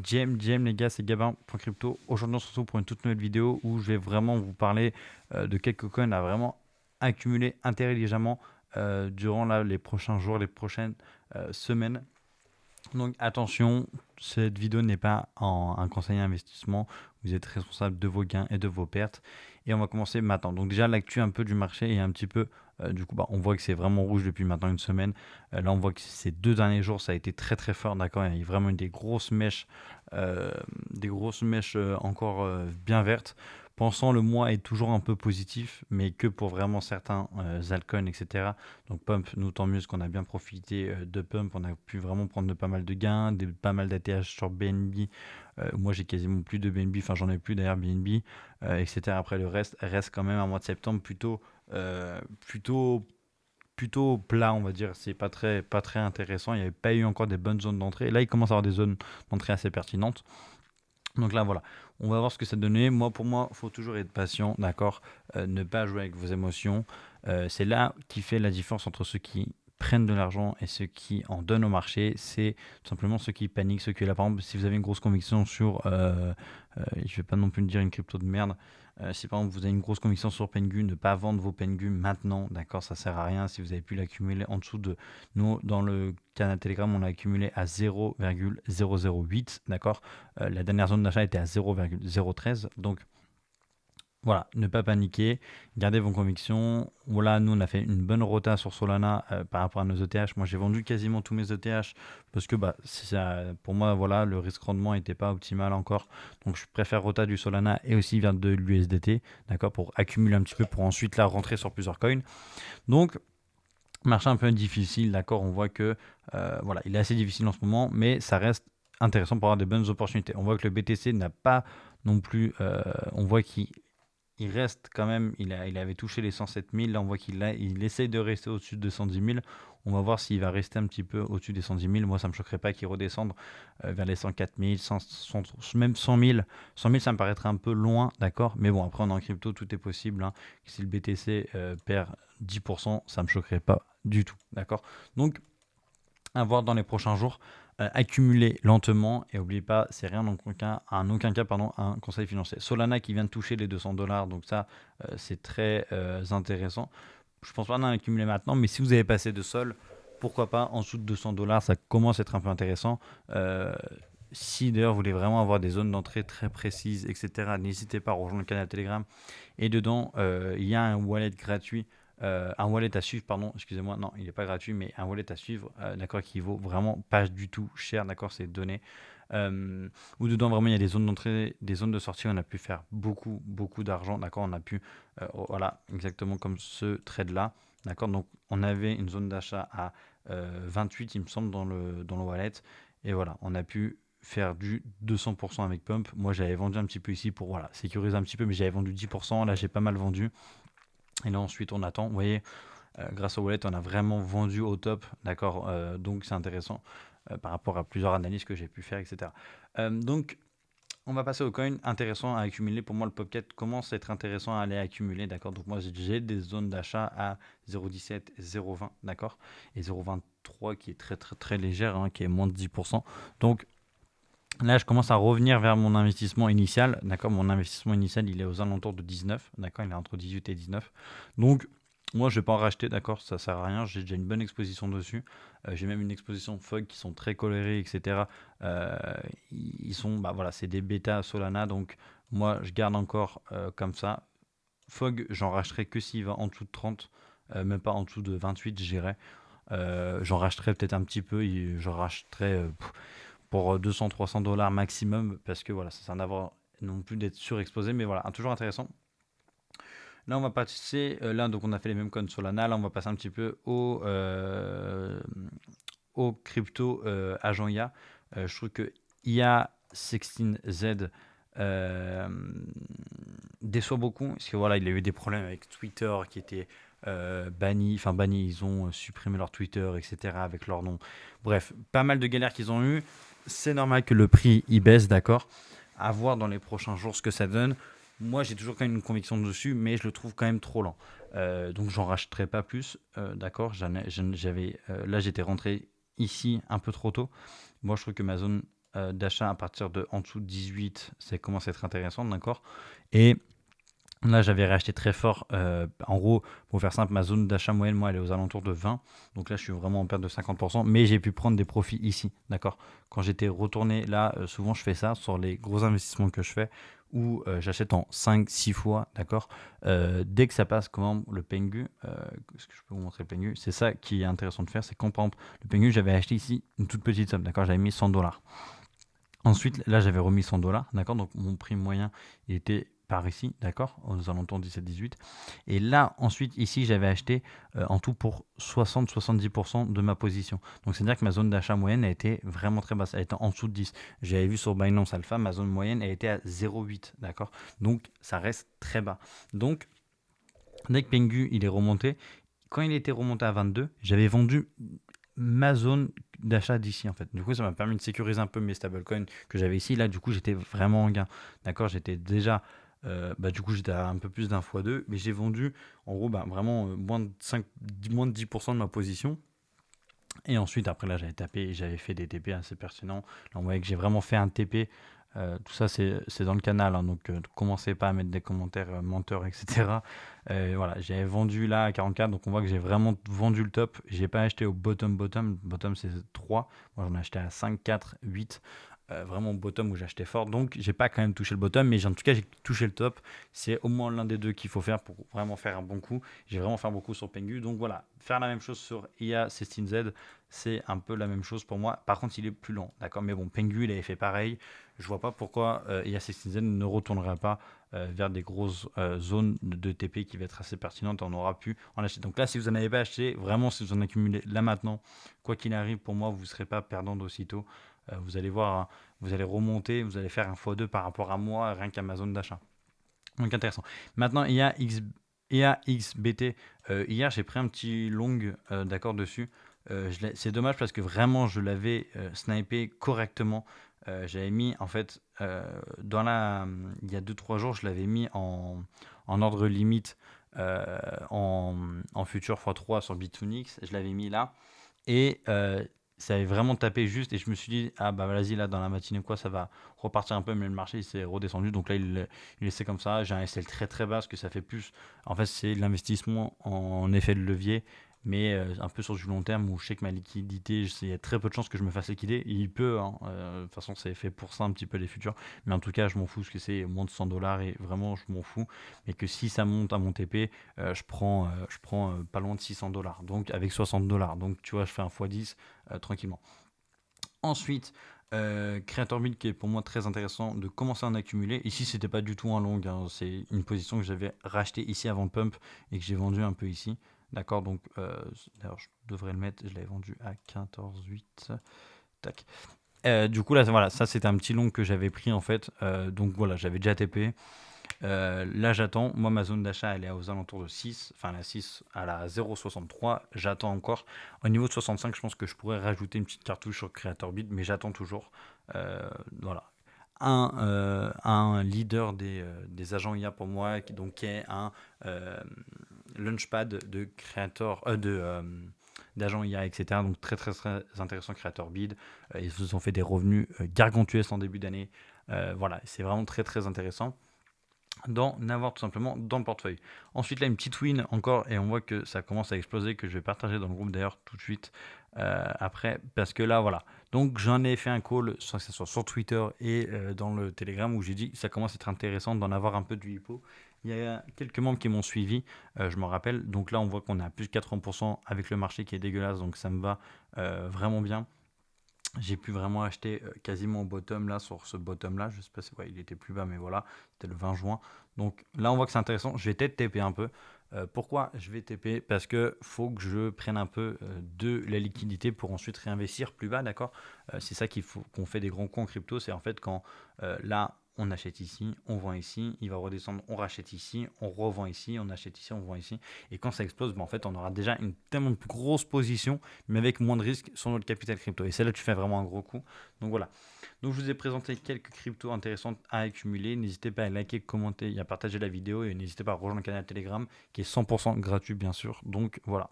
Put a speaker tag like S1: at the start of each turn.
S1: JM les gars, c'est Gabin.crypto. Aujourd'hui, on se retrouve pour une toute nouvelle vidéo où je vais vraiment vous parler de quelques coins à vraiment accumuler intelligemment durant les prochains jours, les prochaines semaines. Donc attention, cette vidéo n'est pas un conseil d'investissement. Vous êtes responsable de vos gains et de vos pertes. Et on va commencer maintenant. Donc déjà l'actu un peu du marché et un petit peu, du coup, on voit que c'est vraiment rouge depuis maintenant une semaine. Là, on voit que ces 2 derniers jours, ça a été très très fort. D'accord, il y a vraiment eu des grosses mèches encore bien vertes. Pensant le mois est toujours un peu positif, mais que pour vraiment certains altcoins, etc. Donc Pump, nous tant mieux, parce qu'on a bien profité de Pump, on a pu vraiment prendre pas mal de gains, pas mal d'ATH sur BNB. Moi j'ai quasiment plus de BNB, enfin j'en ai plus d'ailleurs BNB, etc. Après le reste quand même un mois de septembre euh, plutôt, plutôt plat, on va dire. C'est pas très intéressant. Il n'y avait pas eu encore des bonnes zones d'entrée. Là, il commence à avoir des zones d'entrée assez pertinentes. Donc là, voilà, on va voir ce que ça donnait. Pour moi, il faut toujours être patient, d'accord. Ne pas jouer avec vos émotions. C'est là qui fait la différence entre ceux qui prennent de l'argent et ceux qui en donnent au marché. C'est tout simplement ceux qui paniquent, ceux qui, là, par exemple, si vous avez une grosse conviction sur, je vais pas non plus dire une crypto de merde, si par exemple vous avez une grosse conviction sur Pengu, ne pas vendre vos Pengu maintenant, d'accord, ça sert à rien. Si vous avez pu l'accumuler en dessous de, nous, dans le canal Telegram, on l'a accumulé à 0,008, d'accord. La dernière zone d'achat était à 0,013. Donc voilà, ne pas paniquer, gardez vos convictions. Voilà, nous on a fait une bonne rota sur Solana par rapport à nos ETH. Moi j'ai vendu quasiment tous mes ETH parce que pour moi voilà, le risque rendement n'était pas optimal encore. Donc je préfère rota du Solana et aussi vers de l'USDT, d'accord, pour accumuler un petit peu pour ensuite la rentrer sur plusieurs coins. Donc marché un peu difficile, d'accord, on voit que voilà, il est assez difficile en ce moment, mais ça reste intéressant pour avoir des bonnes opportunités. On voit que le BTC n'a pas non plus, on voit qu'il reste quand même, il avait touché les 107 000, là on voit il essaye de rester au-dessus de 110 000. On va voir s'il va rester un petit peu au-dessus des 110 000. Moi, ça ne me choquerait pas qu'il redescende vers les 104 000, même 100 000. 100 000, ça me paraîtrait un peu loin, d'accord. Mais bon, après, on est en crypto, tout est possible, hein. Si le BTC perd 10%, ça ne me choquerait pas du tout, d'accord. Donc, à voir dans les prochains jours. Accumuler lentement et n'oubliez pas, c'est rien en aucun cas pardon, un conseil financier. Solana qui vient de toucher les 200 $, donc ça c'est très intéressant. Je pense pas en accumuler maintenant, mais si vous avez passé de sol, pourquoi pas en dessous de 200 $, ça commence à être un peu intéressant. Si d'ailleurs vous voulez vraiment avoir des zones d'entrée très précises, etc., n'hésitez pas à rejoindre le canal Telegram. Et dedans, il y a un wallet gratuit, un wallet à suivre, pardon, excusez-moi, non, il n'est pas gratuit, mais un wallet à suivre, d'accord, qui vaut vraiment pas du tout cher, d'accord, c'est donné. Où dedans, vraiment, il y a des zones d'entrée, des zones de sortie, on a pu faire beaucoup, beaucoup d'argent, d'accord, on a pu, voilà, exactement comme ce trade-là, d'accord, donc on avait une zone d'achat à 28, il me semble, dans le wallet, et voilà, on a pu faire du 200% avec Pump. Moi, j'avais vendu un petit peu ici pour voilà, sécuriser un petit peu, mais j'avais vendu 10%. Là, j'ai pas mal vendu. Et là, ensuite, on attend. Vous voyez, grâce au wallet, on a vraiment vendu au top. D'accord. Donc, c'est intéressant par rapport à plusieurs analyses que j'ai pu faire, etc. Donc, on va passer au coin intéressant à accumuler. Pour moi, le Pocket commence à être intéressant à aller accumuler. D'accord. Donc, moi, j'ai des zones d'achat à 0,17 et 0,20. D'accord. Et 0,23 qui est très, très, très légère, hein, qui est moins de 10%. Donc, là, je commence à revenir vers mon investissement initial. D'accord, mon investissement initial, il est aux alentours de 19. D'accord, il est entre 18 et 19. Donc, moi, je ne vais pas en racheter. D'accord, ça sert à rien. J'ai déjà une bonne exposition dessus. J'ai même une exposition FOG qui sont très colorées, etc. Euh, ils sont, voilà, c'est des bêta Solana. Donc, moi, je garde encore comme ça. FOG, j'en racheterai que s'il va en dessous de 30. Même pas en dessous de 28, j'irai. J'en racheterai peut-être un petit peu. Je racheterai. Pour 200-300 $ maximum, parce que voilà, ça sert à d'avoir non plus d'être surexposé, mais voilà, toujours intéressant. Là, on va passer, là, donc on a fait les mêmes codes Solana, là, on va passer un petit peu au crypto agent IA. Je trouve que IA16Z euh, déçoit beaucoup, parce que voilà, il a eu des problèmes avec Twitter qui étaient bannis, ils ont supprimé leur Twitter, etc., avec leur nom. Bref, pas mal de galères qu'ils ont eu. C'est normal que le prix y baisse, d'accord. À voir dans les prochains jours ce que ça donne. Moi, j'ai toujours quand même une conviction dessus, mais je le trouve quand même trop lent. Donc, j'en rachèterai pas plus, d'accord. Là, j'étais rentré ici un peu trop tôt. Moi, je trouve que ma zone d'achat à partir de en dessous de 18, ça commence à être intéressant, d'accord. Et là, j'avais racheté très fort. En gros, pour faire simple, ma zone d'achat moyenne, moi, elle est aux alentours de 20. Donc là, je suis vraiment en perte de 50%. Mais j'ai pu prendre des profits ici, d'accord. Quand j'étais retourné là, souvent je fais ça sur les gros investissements que je fais où j'achète en 5-6 fois, d'accord. Dès que ça passe, comment le Pengu, est-ce que je peux vous montrer le Pengu? C'est ça qui est intéressant de faire, c'est quand par exemple, le Pengu, j'avais acheté ici une toute petite somme, d'accord. J'avais mis 100 $. Ensuite, là, j'avais remis 100 $, d'accord? Donc, mon prix moyen, il était par ici, d'accord? Aux alentours de 17-18. Et là, ensuite, ici, j'avais acheté en tout pour 60-70% de ma position. Donc, c'est-à-dire que ma zone d'achat moyenne a été vraiment très basse. Elle était en dessous de 10. J'avais vu sur Binance Alpha, ma zone moyenne, elle était à 0,8, d'accord? Donc, ça reste très bas. Donc, dès que Pengu, il est remonté, quand il était remonté à 22, j'avais vendu ma zone d'achat d'ici en fait. Du coup, ça m'a permis de sécuriser un peu mes stablecoins que j'avais ici. Là, du coup, j'étais vraiment en gain. D'accord, j'étais déjà, du coup, j'étais à un peu plus d'un fois 2, mais j'ai vendu en gros vraiment moins de 5, moins de 10% de ma position. Et ensuite, après là, j'avais tapé et j'avais fait des TP assez pertinents. Là, on voyait que j'ai vraiment fait un TP. Tout ça, c'est dans le canal, hein, donc commencez pas à mettre des commentaires menteurs, etc. Voilà, j'avais vendu là à 44, donc on voit que j'ai vraiment vendu le top. J'ai pas acheté au bottom bottom. Bottom, c'est 3. Moi, j'en ai acheté à 5, 4, 8. Vraiment au bottom où j'achetais fort. Donc, j'ai pas quand même touché le bottom, mais en tout cas, j'ai touché le top. C'est au moins l'un des deux qu'il faut faire pour vraiment faire un bon coup. J'ai vraiment fait un bon coup sur Pengu. Donc voilà, faire la même chose sur IA16Z, c'est un peu la même chose pour moi. Par contre, il est plus lent, d'accord. Mais bon, Pengu, il avait fait pareil. Je vois pas pourquoi IA16Z ne retournera pas vers des grosses zones de TP qui va être assez pertinentes. On aura pu en acheter. Donc là, si vous n'en avez pas acheté, vraiment, si vous en accumulez là maintenant, quoi qu'il arrive, pour moi, vous ne serez pas perdant d'aussitôt. Vous allez voir, hein, vous allez remonter, vous allez faire un x2 par rapport à moi, rien qu'à ma zone d'achat. Donc intéressant. Maintenant, IAXBT, hier j'ai pris un petit long d'accord dessus. C'est dommage parce que vraiment je l'avais snipé correctement. J'avais mis en fait il y a 2-3 jours, je l'avais mis en ordre limite en futur x3 sur Bitfinex. Je l'avais mis là. Et ça avait vraiment tapé juste. Et je me suis dit, ah bah vas-y, là, dans la matinée, quoi, ça va repartir un peu. Mais le marché, il s'est redescendu. Donc là, il laissait comme ça. J'ai un SL très très bas parce que ça fait plus. En fait, c'est de l'investissement en effet de levier. Mais un peu sur du long terme où je sais que ma liquidité, il y a très peu de chances que je me fasse liquider. Il peut, hein, de toute façon, c'est fait pour ça un petit peu les futurs. Mais en tout cas, je m'en fous parce que c'est moins de 100 $ et vraiment, je m'en fous. Mais que si ça monte à mon TP, je prends pas loin de 600 $. Donc avec 60 $. Donc tu vois, je fais un x10 tranquillement. Ensuite, CreatorBuild qui est pour moi très intéressant de commencer à en accumuler. Ici, c'était pas du tout un long, hein. C'est une position que j'avais racheté ici avant le pump et que j'ai vendu un peu ici. D'accord, donc d'ailleurs, je devrais le mettre. Je l'avais vendu à 14,8. Tac. Du coup, là, voilà, ça c'était un petit long que j'avais pris en fait. Donc voilà, j'avais déjà TP. Là, j'attends. Moi, ma zone d'achat, elle est aux alentours de 6. Enfin, la 6 à la 0,63. J'attends encore. Au niveau de 65, je pense que je pourrais rajouter une petite cartouche sur CreatorBeat, mais j'attends toujours. Voilà. Un leader des agents IA pour moi, qui est un launchpad de créateur, d'agents IA, etc. Donc très très très intéressant CreatorBeat. Ils se sont fait des revenus gargantuesques en début d'année. Voilà, c'est vraiment très très intéressant d'en avoir tout simplement dans le portefeuille. Ensuite là une petite win encore et on voit que ça commence à exploser, que je vais partager dans le groupe d'ailleurs tout de suite après, parce que là voilà, donc j'en ai fait un call sur Twitter et dans le Telegram où j'ai dit que ça commence à être intéressant d'en avoir un peu du hippo. Il y a quelques membres qui m'ont suivi, je me rappelle, donc là on voit qu'on a plus de 80% avec le marché qui est dégueulasse, donc ça me va vraiment bien. J'ai pu vraiment acheter quasiment au bottom là, sur ce bottom là. Je sais pas si il était plus bas, mais voilà, c'était le 20 juin. Donc là, on voit que c'est intéressant. Je vais peut-être TP un peu. Pourquoi je vais TP? Parce que faut que je prenne un peu de la liquidité pour ensuite réinvestir plus bas, d'accord. C'est ça qu'il faut qu'on fait des grands coups en crypto. C'est en fait quand là, on achète ici, on vend ici, il va redescendre, on rachète ici, on revend ici, on achète ici, on vend ici. Et quand ça explose, en fait, on aura déjà une tellement plus grosse position mais avec moins de risques sur notre capital crypto. Et c'est là que tu fais vraiment un gros coup. Donc voilà. Donc je vous ai présenté quelques cryptos intéressantes à accumuler. N'hésitez pas à liker, commenter et à partager la vidéo. Et n'hésitez pas à rejoindre le canal Telegram qui est 100% gratuit bien sûr. Donc voilà.